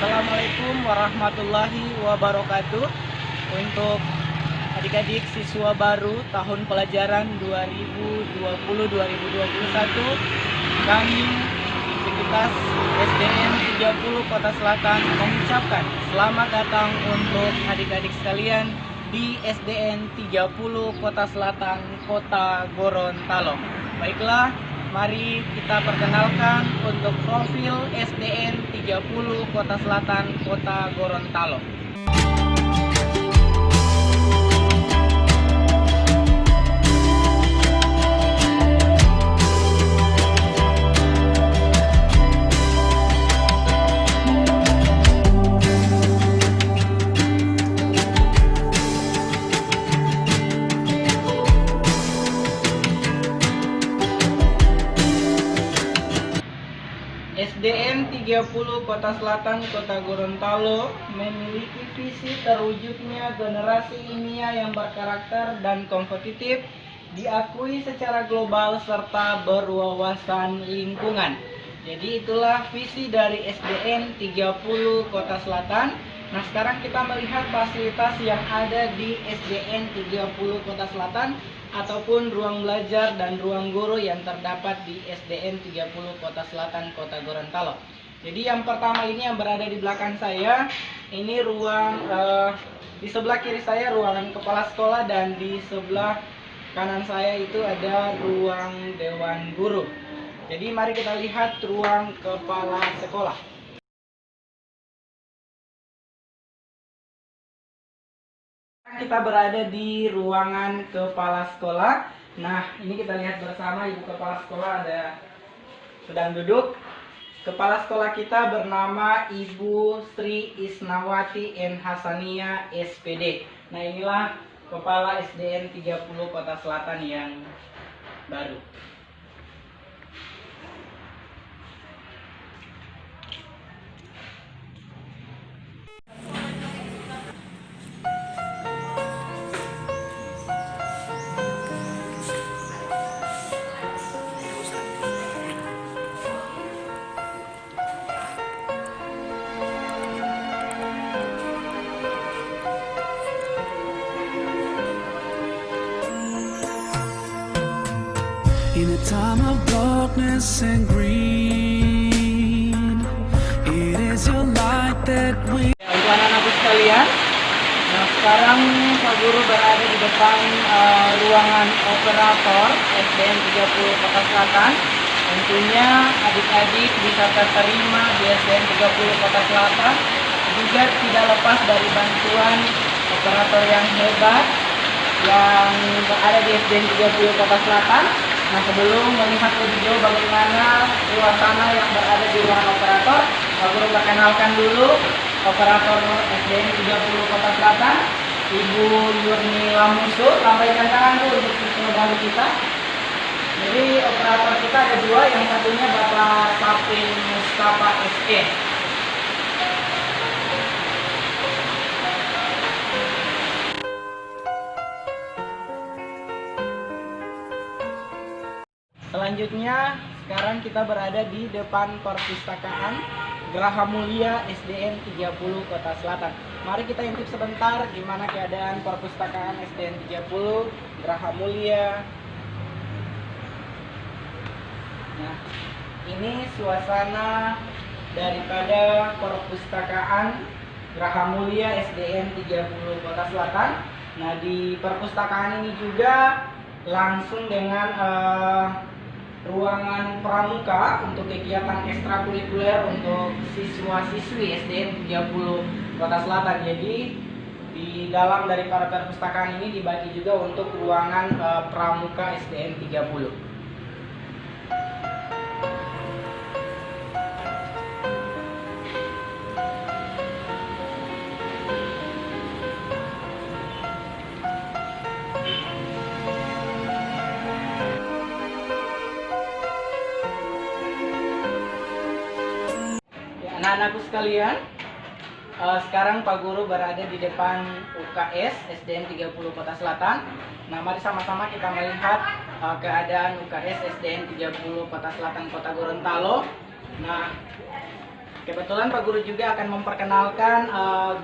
Assalamualaikum warahmatullahi wabarakatuh. Untuk adik-adik siswa baru tahun pelajaran 2020-2021, kami Sivitas SDN 30 Kota Selatan mengucapkan selamat datang untuk adik-adik sekalian di SDN 30 Kota Selatan, Kota Gorontalo. Baiklah, mari kita perkenalkan untuk profil SDN 30 Kota Selatan, Kota Gorontalo. SDN 30 Kota Selatan, Kota Gorontalo memiliki visi terwujudnya generasi ilmiah yang berkarakter dan kompetitif, diakui secara global serta berwawasan lingkungan. Jadi itulah visi dari SDN 30 Kota Selatan. Nah, sekarang kita melihat fasilitas yang ada di SDN 30 Kota Selatan ataupun ruang belajar dan ruang guru yang terdapat di SDN 30 Kota Selatan, Kota Gorontalo. Jadi yang pertama ini yang berada di belakang saya, ini ruang di sebelah kiri saya ruangan kepala sekolah dan di sebelah kanan saya itu ada ruang dewan guru. Jadi mari kita lihat ruang kepala sekolah. Kita berada di ruangan kepala sekolah. Nah, ini kita lihat bersama ibu kepala sekolah sedang duduk. Kepala sekolah kita bernama Ibu Sri Isnawati N. Hasania SPD. Nah, inilah kepala SDN 30 Kota Selatan yang baru. In a time of darkness and green, it is your light that we... Untuk anak-anakku sekalian, nah sekarang Pak Guru berada di depan ruangan operator SDN 30 Kota Selatan. Tentunya adik-adik bisa terterima di SDN 30 Kota Selatan juga tidak lepas dari bantuan operator yang hebat yang berada di SDN 30 Kota Selatan. Nah, sebelum melihat lebih jauh bagaimana suasana yang berada di ruangan operator, Pak Guru perkenalkan dulu operator SDN 30 Kota Selatan, Ibu Yurni Lamusu. Lambaikan tangan dulu untuk siswa baru kita. Jadi operator kita ada dua, yang satunya Bapak Sapin Mustafa SE. Selanjutnya, sekarang kita berada di depan perpustakaan Geraha Mulia SDN 30 Kota Selatan. Mari kita intip sebentar gimana keadaan perpustakaan SDN 30 Geraha Mulia. Nah, ini suasana daripada perpustakaan Geraha Mulia SDN 30 Kota Selatan. Nah, di perpustakaan ini juga langsung dengan ruangan pramuka untuk kegiatan ekstrakurikuler untuk siswa-siswi SDN 30 Kota Selatan. Jadi di dalam daripada perpustakaan ini dibagi juga untuk ruangan pramuka SDN 30. Anak-anakku sekalian, sekarang Pak Guru berada di depan UKS SDN 30 Kota Selatan. Nah, mari sama-sama kita melihat keadaan UKS SDN 30 Kota Selatan, Kota Gorontalo. Nah, kebetulan Pak Guru juga akan memperkenalkan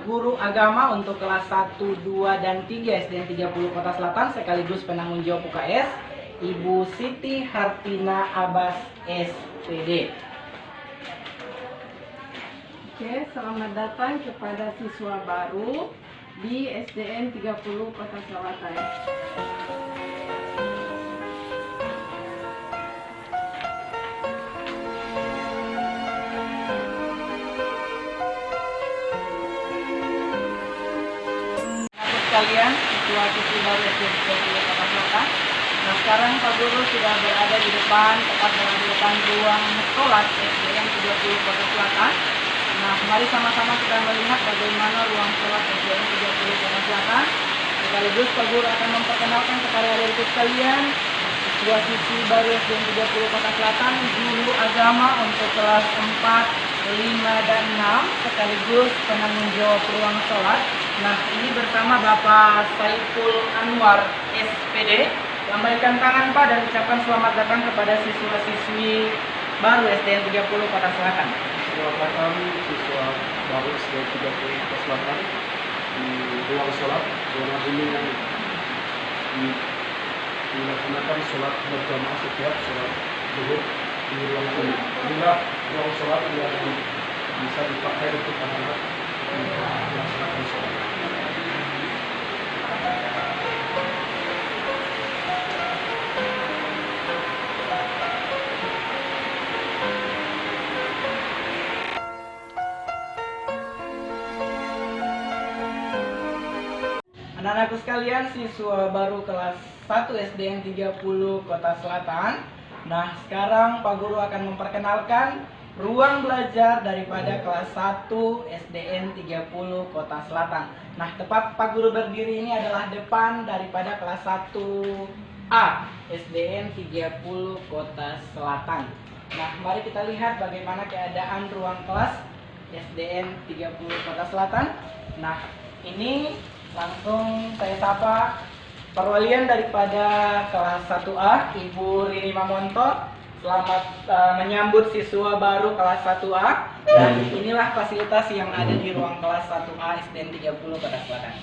guru agama untuk kelas 1, 2, dan 3 SDN 30 Kota Selatan sekaligus penanggung jawab UKS, Ibu Siti Hartina Abbas SPD. Oke, selamat datang kepada siswa baru di SDN 30 Kota Selatan. Kalian siswa-siswi baru SDN 30 Kota Selatan. Nah, sekarang Pak Guru sudah berada di depan, tepat berada di depan ruang sholat SDN 30 Kota Selatan. Nah, mari sama-sama kita melihat bagaimana ruang sholat SDN 30 Kota Selatan. Sekaligus Pak Guru akan memperkenalkan kepada adik-adik sekalian siswa-siswi baru SDN 30 Kota Selatan, guru agama untuk kelas 4, 5, dan 6 sekaligus penanggung jawab ruang sholat. Nah, ini bersama Bapak Saiful Anwar SPD. Lambaikan tangan Pak dan ucapkan selamat datang kepada siswa-siswi baru SDN 30 Kota Selatan. Selamat datang siswa baru SDN 30 Kota Selatan di ruang sholat, ruang ini yang dilaksanakan sholat berjamaah setiap sholat zuhur di ruang ini. Inilah ruang sholat yang bisa dipakai untuk anak-anak melaksanakan sholat. Anak-anakku sekalian, siswa baru kelas 1 SDN 30 Kota Selatan. Nah, sekarang Pak Guru akan memperkenalkan ruang belajar daripada kelas 1 SDN 30 Kota Selatan. Nah, tepat Pak Guru berdiri ini adalah depan daripada kelas 1A SDN 30 Kota Selatan. Nah, mari kita lihat bagaimana keadaan ruang kelas SDN 30 Kota Selatan. Nah, ini langsung saya sapa perwalian daripada kelas 1A, Ibu Rini Mamonto. Selamat menyambut siswa baru kelas 1A. Dan inilah fasilitas yang ada di ruang kelas 1A SDN 30 Kota Selatan.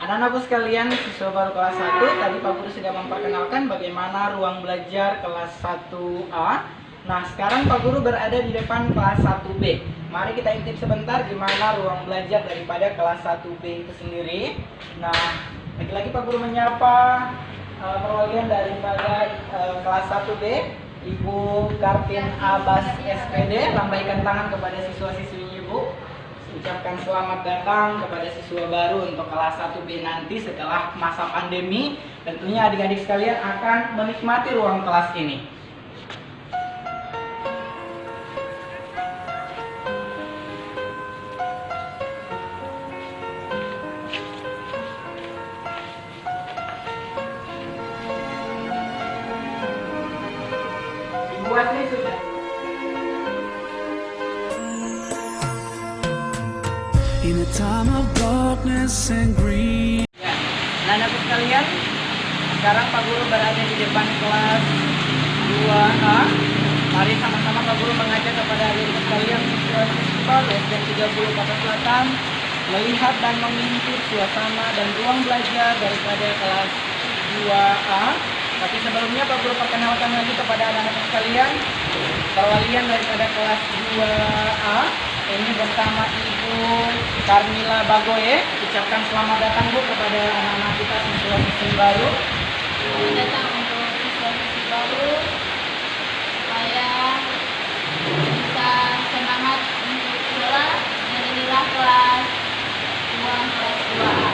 Anak-anakku sekalian, siswa baru kelas 1, tadi Pak Guru sudah memperkenalkan bagaimana ruang belajar kelas 1A. Nah, sekarang Pak Guru berada di depan kelas 1B. Mari kita intip sebentar gimana ruang belajar daripada kelas 1B itu sendiri. Nah, lagi-lagi Pak Guru menyapa perwakilan daripada kelas 1B, Ibu Kartin Abbas SPD. Lambaikan tangan kepada siswa-siswinya, Ibu. Ucapkan selamat datang kepada siswa baru untuk kelas 1B nanti setelah masa pandemi. Tentunya adik-adik sekalian akan menikmati ruang kelas ini. Ibu Asri sudah. In a time of darkness and grief. Ya, anak-anakku sekalian, sekarang Pak Guru berada di depan kelas 2A. Mari sama-sama Pak Guru mengajak kepada adik-adik sekalian siswa-siswa SDN 30 Kota Selatan melihat dan mengintip suasana dan ruang belajar daripada kelas 2A. Tapi sebelumnya Pak Guru perkenalkan lagi kepada anak-anak sekalian perwalian daripada kelas 2A. Ini bersama Ibu Karmila Bagoye. Ucapkan selamat datang Bu kepada anak-anak kita siswa-siswi baru. Selamat datang untuk siswa-siswi baru supaya bisa semangat untuk sekolah. Dan inilah kelas 2A.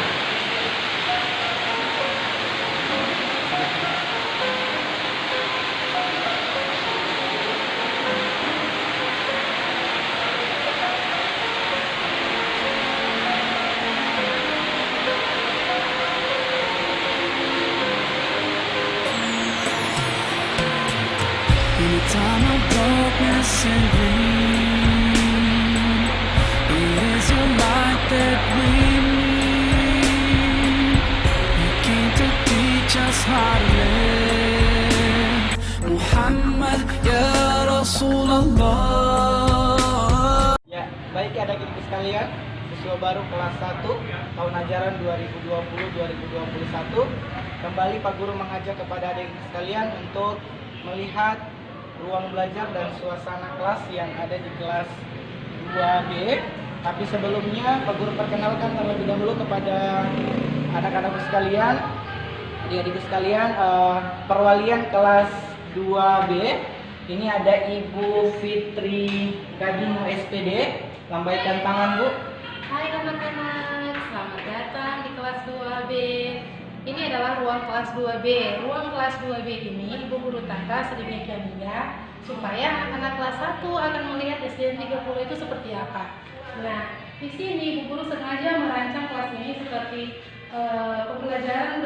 In a time of darkness and grief, it is your light that we need. You came to teach us how to live. Muhammad ya Rasulullah. Ya, baik adik-adik sekalian, siswa baru kelas 1 tahun ajaran 2020-2021. Kembali Pak Guru mengajak kepada adik sekalian untuk melihat ruang belajar dan suasana kelas yang ada di kelas 2B. Tapi sebelumnya Pak Guru perkenalkan terlebih dahulu kepada anak-anak sekalian, adik-adik sekalian, perwalian kelas 2B. Ini ada Ibu Fitri Gadingo SPD. Lambaikan tangan, Bu. Hai teman-teman, selamat datang di kelas 2B. Ini adalah ruang kelas 2B. Ruang kelas 2B ini Ibu Guru tata sedemikiannya supaya anak-anak kelas 1 akan melihat SDN 30 itu seperti apa. Nah, di sini Ibu Guru sengaja merancang kelas ini seperti pembelajaran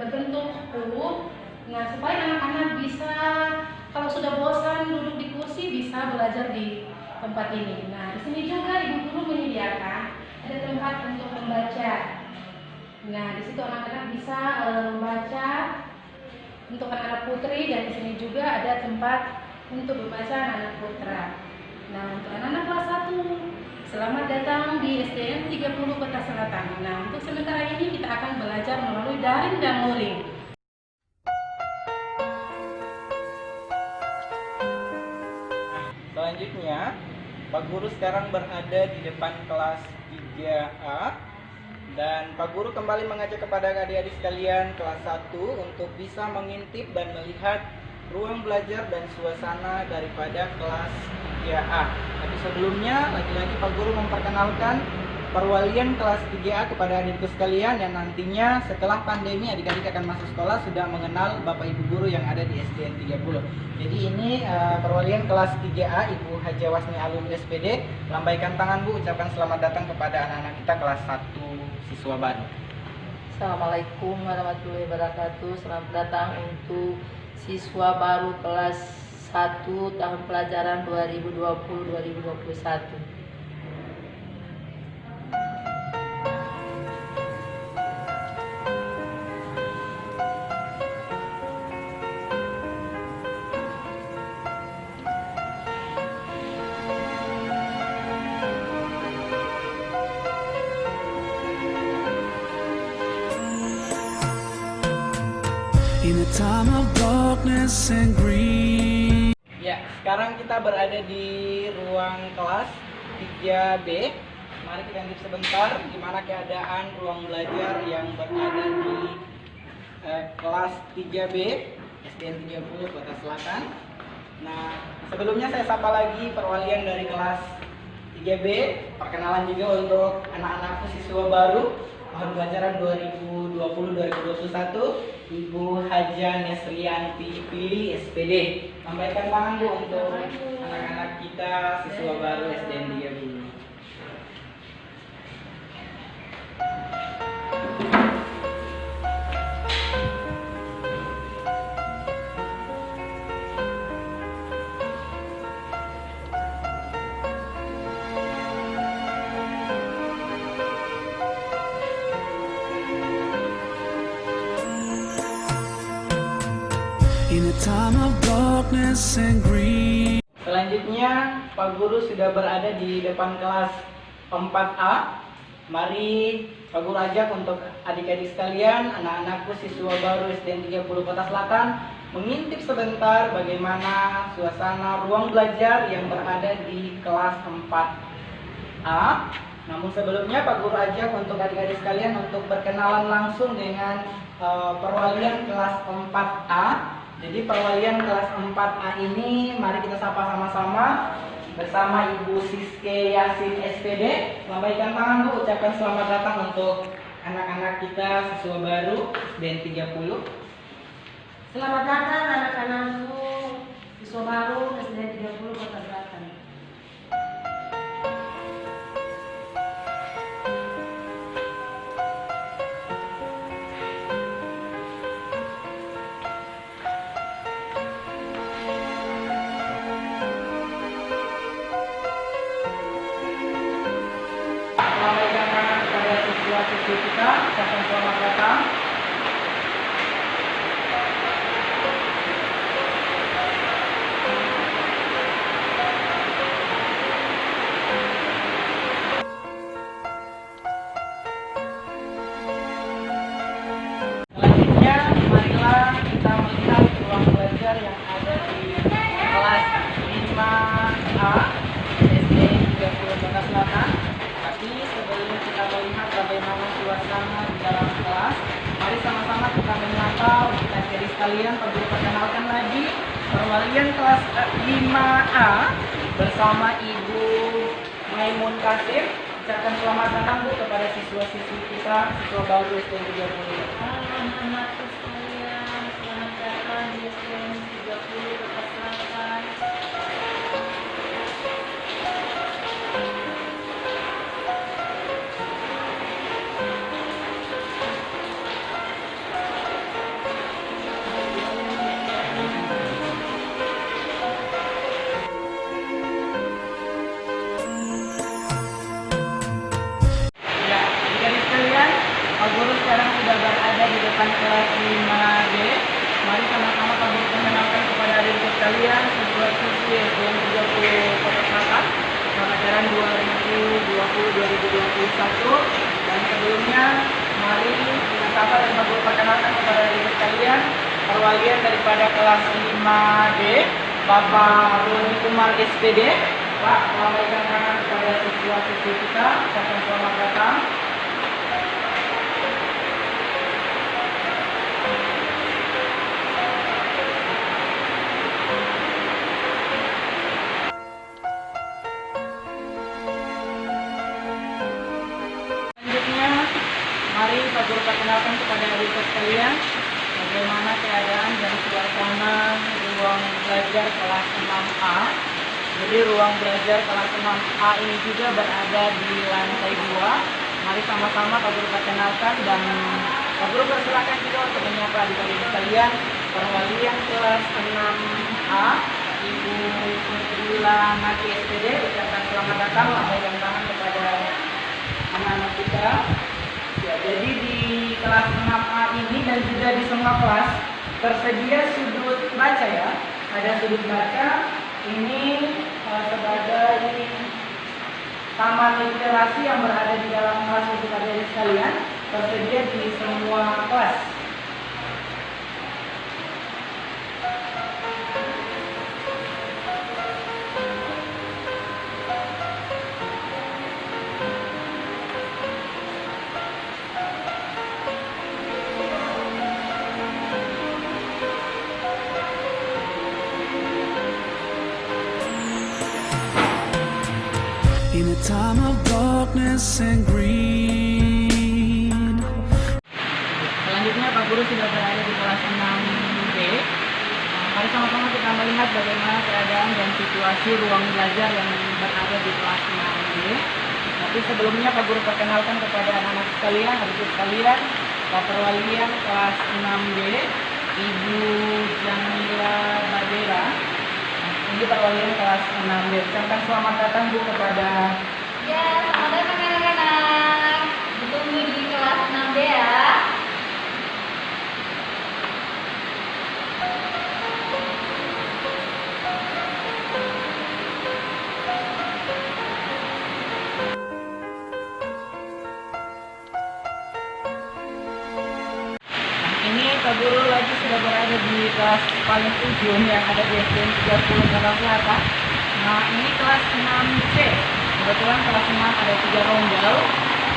berbentuk U. Nah, supaya anak-anak bisa kalau sudah bosan duduk di kursi bisa belajar di tempat ini. Nah, di sini juga Ibu Guru menyediakan ada tempat untuk membaca. Nah, di situ anak-anak bisa membaca untuk anak-anak putri, dan di sini juga ada tempat untuk membaca anak-anak putra. Nah, untuk anak-anak kelas 1, selamat datang di SDN 30 Kota Selatan. Nah, untuk sementara ini kita akan belajar melalui daring dan luring. Selanjutnya, Pak Guru sekarang berada di depan kelas 3A dan Pak Guru kembali mengajak kepada adik-adik sekalian kelas 1 untuk bisa mengintip dan melihat ruang belajar dan suasana daripada kelas 3A. Tapi sebelumnya, lagi-lagi Pak Guru memperkenalkan perwalian kelas 3A kepada adik-adik sekalian yang nantinya setelah pandemi adik-adik akan masuk sekolah sudah mengenal Bapak Ibu Guru yang ada di SDN 30. Jadi ini perwalian kelas 3A Ibu Haja Wasni Alun SPD. Lambaikan tangan, Bu, ucapkan selamat datang kepada anak-anak kita kelas 1 siswa baru. Assalamualaikum warahmatullahi wabarakatuh. Selamat datang untuk siswa baru kelas 1 tahun pelajaran 2020-2021. In a time of darkness and grief. Ya, sekarang kita berada di ruang kelas 3B. Mari kita intip sebentar gimana keadaan ruang belajar yang berada di kelas 3B SDN 30 Kota Selatan. Nah, sebelumnya saya sapa lagi perwalian dari kelas 3B. Perkenalan juga untuk anak-anak siswa baru tahun pelajaran 2020-2021, Ibu Haja Nesrianti Pili SPD. Lambaikan tangan, Bu, untuk anak-anak kita siswa baru SDN 30. In a time of darkness and grief. Selanjutnya, Pak Guru sudah berada di depan kelas 4A. Mari Pak Guru ajak untuk adik-adik sekalian, anak-anakku siswa baru SDN 30 Kota Selatan, mengintip sebentar bagaimana suasana ruang belajar yang berada di kelas 4A. Namun sebelumnya Pak Guru ajak untuk adik-adik sekalian untuk berkenalan langsung dengan perwalian kelas 4A. Jadi perwalian kelas 4A ini mari kita sapa sama-sama bersama Ibu Siske Yasin SPD. Lambaikan tangan, Bu, ucapkan selamat datang untuk anak-anak kita siswa baru SDN 30. Selamat datang anak-anakku siswa baru SDN 30 Kota Selatan. perkenalkan lagi perwalian kelas 5A bersama Ibu Maimun Kasim. Ucapkan selamat datang Bu kepada siswa-siswi kita, siswa baru SDN 30. Halo anak-anakku sekalian, selamat datang di SDN 30 Kota Selatan. Ya, adik-adik sekalian, Pak Guru sekarang sudah berada di depan kelas 5B. Mari sama-sama Pak Guru perkenalkan kepada adik-adik sekalian siswa-siswi SDN 30 Kota Selatan pelajaran 2020-2021. Dan sebelumnya, mari kita sapa dan Pak Guru perkenalkan kepada adik-adik sekalian perwalian daripada kelas 5B, Bapak Roni Umar SPD. Pak, melambaikan tangan kepada siswa-siswi kita, ucapkan selamat datang. Selanjutnya, mari Pak Guru perkenalkan kepada adik sekalian bagaimana keadaan dan suasana ruang belajar kelas 6A. Jadi ruang belajar kelas 6A ini juga berada di lantai 2. Mari sama-sama Pak Guru perkenalkan dan Pak Guru persilakan juga untuk menyapa adik-adik sekalian perwalian kelas 6A Ibu Nurila Nati SPD. Ucapkan selamat datang, lambaikan tangan kepada anak-anak kita. Ya, jadi di kelas 6A ini dan juga di semua kelas tersedia sudut baca ya. Ada sudut baca ini sebagai taman literasi yang berada di dalam kelas untuk adik-adik sekalian, tersedia di semua kelas. In a time of darkness and greed. Selanjutnya Pak Guru sudah berada di kelas 6B. Mari sama-sama kita melihat bagaimana keadaan dan situasi ruang belajar yang berada di kelas 6B. Tapi sebelumnya Pak Guru perkenalkan kepada anak-anak sekalian, adik sekalian, Pak Perwalian kelas 6B, Ibu Jamila Badera. Ini perwalian kelas 6B. Ucapkan selamat datang Bu kepada Ya, selamat datang anak-anak. Ditunggu di kelas 6B ya. ini Pak Guru lagi sudah berada di kelas paling ujung yang ada di SDN 30 Kota Selatan. Nah, ini kelas 6C. Kebetulan kelas 6 ada 3 rombel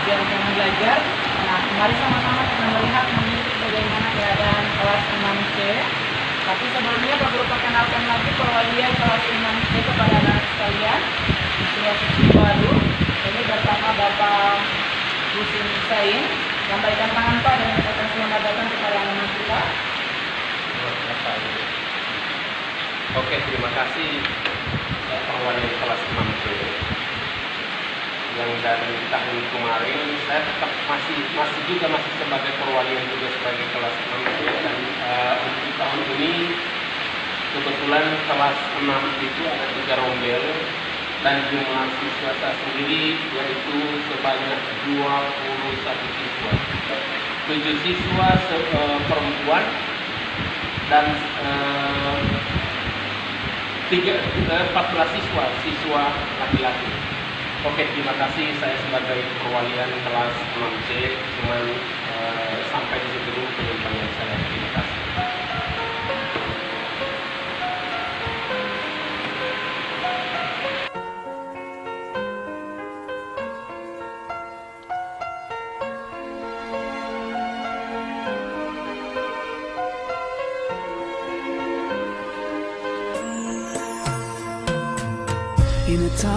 biar jangan belajar. Nah, mari sama-sama kita melihat mengikuti bagaimana keadaan kelas 6C. Tapi sebelumnya Pak Guru perkenalkan lagi perwalian kelas 6C kepada anak sekalian, siswa-siswi baru. Ini bersama Bapak Husin Sain. Lambaikan tangan Pak dan ucapkan selamat datang kepada anak-anak kita. Oke, terima kasih perwalian kelas 6C. Yang dari tahun kemarin saya tetap masih sebagai perwalian juga sebagai kelas 6C, dan untuk tahun ini kebetulan kelas 6 itu ada 3 rombel dan jumlah siswa saya sendiri yaitu sebanyak 21 siswa, 7 siswa perempuan dan 14 siswa laki-laki. Oke, terima kasih. Saya sebagai perwalian kelas 6C cuman sampai di situ dulu penyampaian saya. Terima kasih. In a time